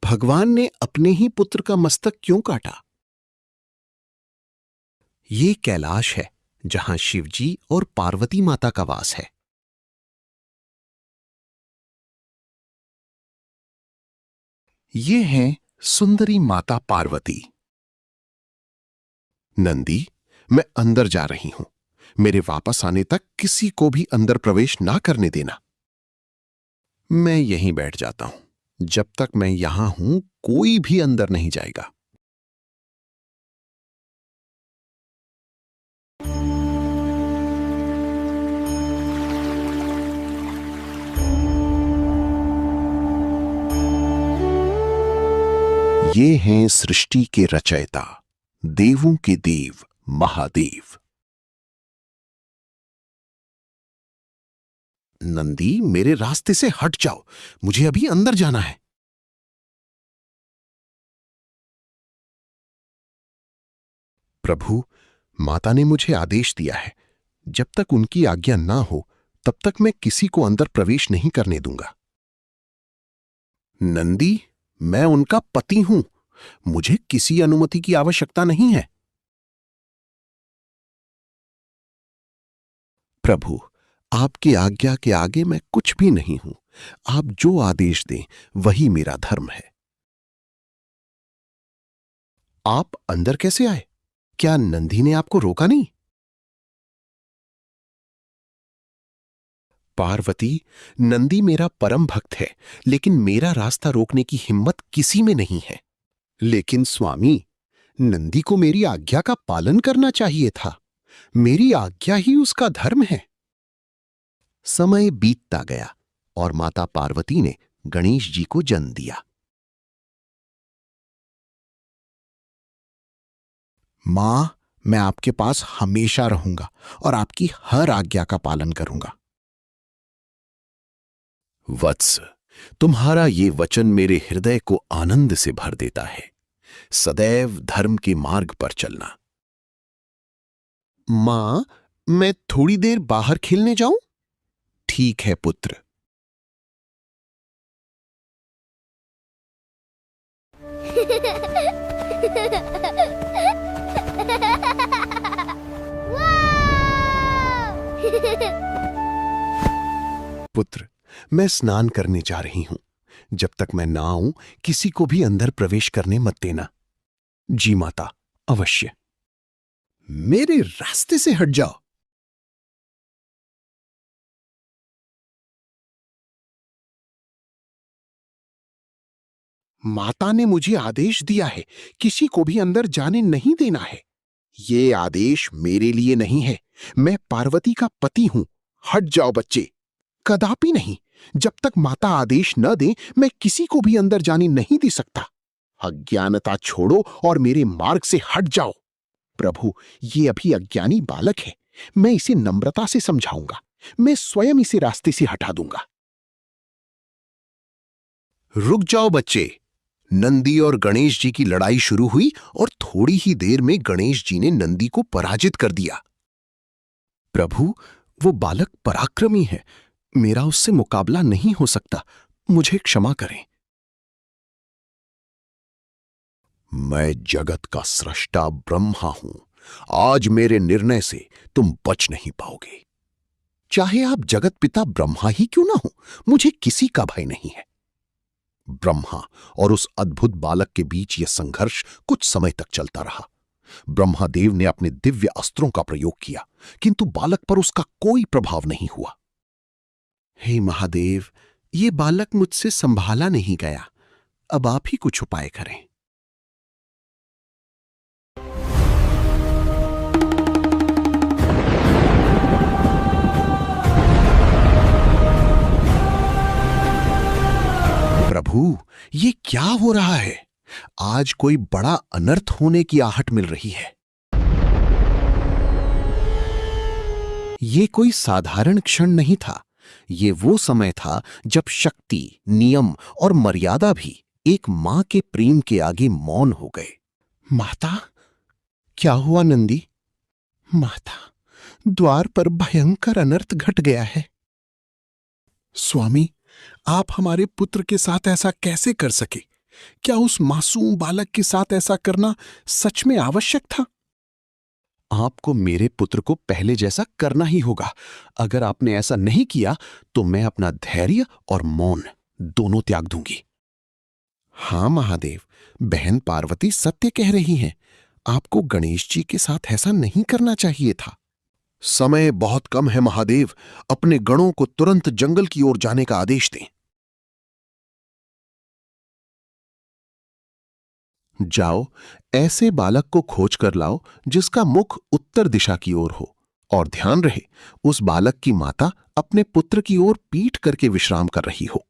भगवान ने अपने ही पुत्र का मस्तक क्यों काटा? ये कैलाश है जहां शिवजी और पार्वती माता का वास है। ये हैं सुंदरी माता पार्वती। नंदी, मैं अंदर जा रही हूं। मेरे वापस आने तक किसी को भी अंदर प्रवेश ना करने देना। मैं यहीं बैठ जाता हूं। जब तक मैं यहां हूं, कोई भी अंदर नहीं जाएगा। ये हैं सृष्टि के रचयिता, देवों के देव महादेव। नंदी, मेरे रास्ते से हट जाओ। मुझे अभी अंदर जाना है। प्रभु, माता ने मुझे आदेश दिया है, जब तक उनकी आज्ञा ना हो तब तक मैं किसी को अंदर प्रवेश नहीं करने दूंगा। नंदी, मैं उनका पति हूं। मुझे किसी अनुमति की आवश्यकता नहीं है। प्रभु, आपकी आज्ञा के आगे मैं कुछ भी नहीं हूं। आप जो आदेश दें वही मेरा धर्म है। आप अंदर कैसे आए? क्या नंदी ने आपको रोका नहीं? पार्वती, नंदी मेरा परम भक्त है, लेकिन मेरा रास्ता रोकने की हिम्मत किसी में नहीं है। लेकिन स्वामी, नंदी को मेरी आज्ञा का पालन करना चाहिए था। मेरी आज्ञा ही उसका धर्म है। समय बीतता गया और माता पार्वती ने गणेश जी को जन्म दिया। मां, मैं आपके पास हमेशा रहूंगा और आपकी हर आज्ञा का पालन करूंगा। वत्स, तुम्हारा ये वचन मेरे हृदय को आनंद से भर देता है। सदैव धर्म के मार्ग पर चलना। मां, मैं थोड़ी देर बाहर खेलने जाऊं? ठीक है पुत्र। पुत्र, मैं स्नान करने जा रही हूं। जब तक मैं ना आऊं, किसी को भी अंदर प्रवेश करने मत देना। जी माता, अवश्य। मेरे रास्ते से हट जाओ। माता ने मुझे आदेश दिया है, किसी को भी अंदर जाने नहीं देना है। ये आदेश मेरे लिए नहीं है। मैं पार्वती का पति हूं। हट जाओ बच्चे। कदापि नहीं। जब तक माता आदेश न दे, मैं किसी को भी अंदर जाने नहीं दे सकता। अज्ञानता छोड़ो और मेरे मार्ग से हट जाओ। प्रभु, ये अभी अज्ञानी बालक है। मैं इसे नम्रता से समझाऊंगा। मैं स्वयं इसे रास्ते से हटा दूंगा। रुक जाओ बच्चे। नंदी और गणेश जी की लड़ाई शुरू हुई और थोड़ी ही देर में गणेश जी ने नंदी को पराजित कर दिया। प्रभु, वो बालक पराक्रमी है। मेरा उससे मुकाबला नहीं हो सकता। मुझे क्षमा करें। मैं जगत का सृष्टा ब्रह्मा हूं। आज मेरे निर्णय से तुम बच नहीं पाओगे। चाहे आप जगत पिता ब्रह्मा ही क्यों ना हो, मुझे किसी का भय नहीं है। ब्रह्मा और उस अद्भुत बालक के बीच यह संघर्ष कुछ समय तक चलता रहा। ब्रह्मदेव ने अपने दिव्य अस्त्रों का प्रयोग किया, किंतु बालक पर उसका कोई प्रभाव नहीं हुआ। हे महादेव, ये बालक मुझसे संभाला नहीं गया। अब आप ही कुछ उपाय करें। प्रभु, ये क्या हो रहा है? आज कोई बड़ा अनर्थ होने की आहट मिल रही है। ये कोई साधारण क्षण नहीं था। ये वो समय था जब शक्ति, नियम और मर्यादा भी एक मां के प्रेम के आगे मौन हो गए। माता, क्या हुआ नंदी? माता, द्वार पर भयंकर अनर्थ घट गया है। स्वामी, आप हमारे पुत्र के साथ ऐसा कैसे कर सके? क्या उस मासूम बालक के साथ ऐसा करना सच में आवश्यक था? आपको मेरे पुत्र को पहले जैसा करना ही होगा। अगर आपने ऐसा नहीं किया तो मैं अपना धैर्य और मौन दोनों त्याग दूंगी। हाँ महादेव, बहन पार्वती सत्य कह रही हैं। आपको गणेश जी के साथ ऐसा नहीं करना चाहिए था। समय बहुत कम है महादेव, अपने गणों को तुरंत जंगल की ओर जाने का आदेश दें। जाओ, ऐसे बालक को खोज कर लाओ जिसका मुख उत्तर दिशा की ओर हो, और ध्यान रहे उस बालक की माता अपने पुत्र की ओर पीठ करके विश्राम कर रही हो।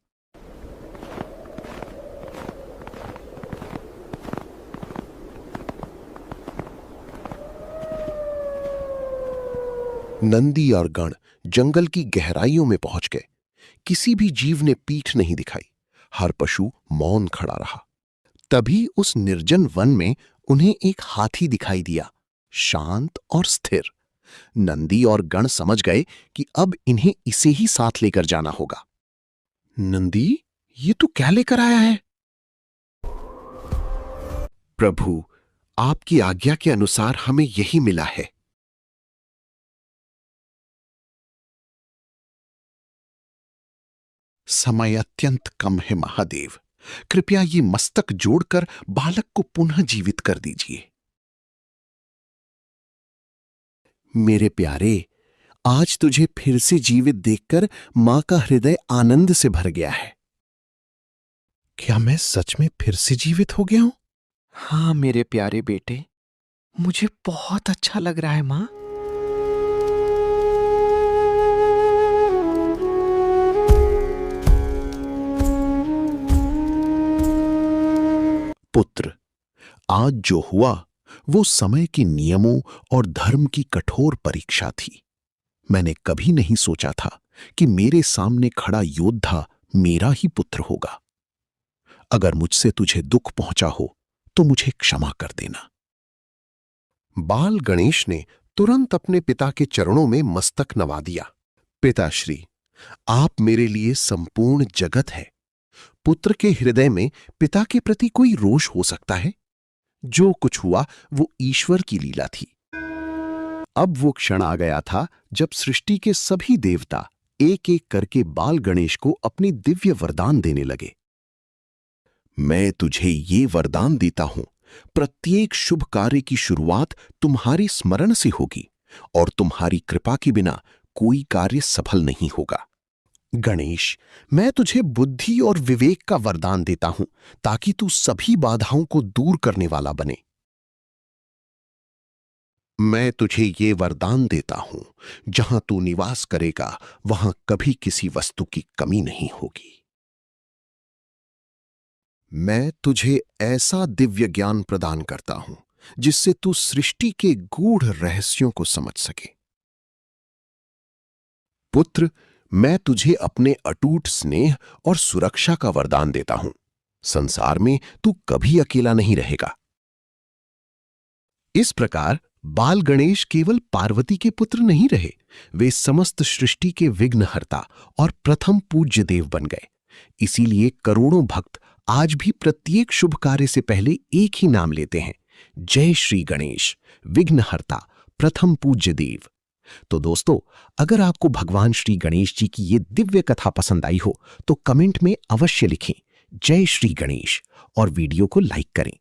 नंदी और गण जंगल की गहराइयों में पहुंच गए। किसी भी जीव ने पीठ नहीं दिखाई। हर पशु मौन खड़ा रहा। तभी उस निर्जन वन में उन्हें एक हाथी दिखाई दिया, शांत और स्थिर। नंदी और गण समझ गए कि अब इन्हें इसे ही साथ लेकर जाना होगा। नंदी, ये तू क्या लेकर आया है? प्रभु, आपकी आज्ञा के अनुसार हमें यही मिला है। समय अत्यंत कम है महादेव, कृपया ये मस्तक जोड़कर बालक को पुनः जीवित कर दीजिए। मेरे प्यारे, आज तुझे फिर से जीवित देखकर मां का हृदय आनंद से भर गया है। क्या मैं सच में फिर से जीवित हो गया हूं? हाँ मेरे प्यारे बेटे, मुझे बहुत अच्छा लग रहा है मां। पुत्र, आज जो हुआ वो समय के नियमों और धर्म की कठोर परीक्षा थी। मैंने कभी नहीं सोचा था कि मेरे सामने खड़ा योद्धा मेरा ही पुत्र होगा। अगर मुझसे तुझे दुख पहुंचा हो तो मुझे क्षमा कर देना। बाल गणेश ने तुरंत अपने पिता के चरणों में मस्तक नवा दिया। पिताश्री, आप मेरे लिए संपूर्ण जगत है। पुत्र के हृदय में पिता के प्रति कोई रोष हो सकता है? जो कुछ हुआ वो ईश्वर की लीला थी। अब वो क्षण आ गया था जब सृष्टि के सभी देवता एक एक करके बाल गणेश को अपनी दिव्य वरदान देने लगे। मैं तुझे ये वरदान देता हूं, प्रत्येक शुभ कार्य की शुरुआत तुम्हारे स्मरण से होगी और तुम्हारी कृपा के बिना कोई कार्य सफल नहीं होगा। गणेश, मैं तुझे बुद्धि और विवेक का वरदान देता हूं ताकि तू सभी बाधाओं को दूर करने वाला बने। मैं तुझे ये वरदान देता हूं, जहां तू निवास करेगा वहां कभी किसी वस्तु की कमी नहीं होगी। मैं तुझे ऐसा दिव्य ज्ञान प्रदान करता हूं जिससे तू सृष्टि के गूढ़ रहस्यों को समझ सके। पुत्र, मैं तुझे अपने अटूट स्नेह और सुरक्षा का वरदान देता हूं। संसार में तू कभी अकेला नहीं रहेगा। इस प्रकार बाल गणेश केवल पार्वती के पुत्र नहीं रहे, वे समस्त सृष्टि के विघ्नहर्ता और प्रथम पूज्य देव बन गए। इसीलिए करोड़ों भक्त आज भी प्रत्येक शुभ कार्य से पहले एक ही नाम लेते हैं, जय श्री गणेश, विघ्नहर्ता, प्रथम पूज्य देव। तो दोस्तों, अगर आपको भगवान श्री गणेश जी की ये दिव्य कथा पसंद आई हो तो कमेंट में अवश्य लिखें जय श्री गणेश और वीडियो को लाइक करें।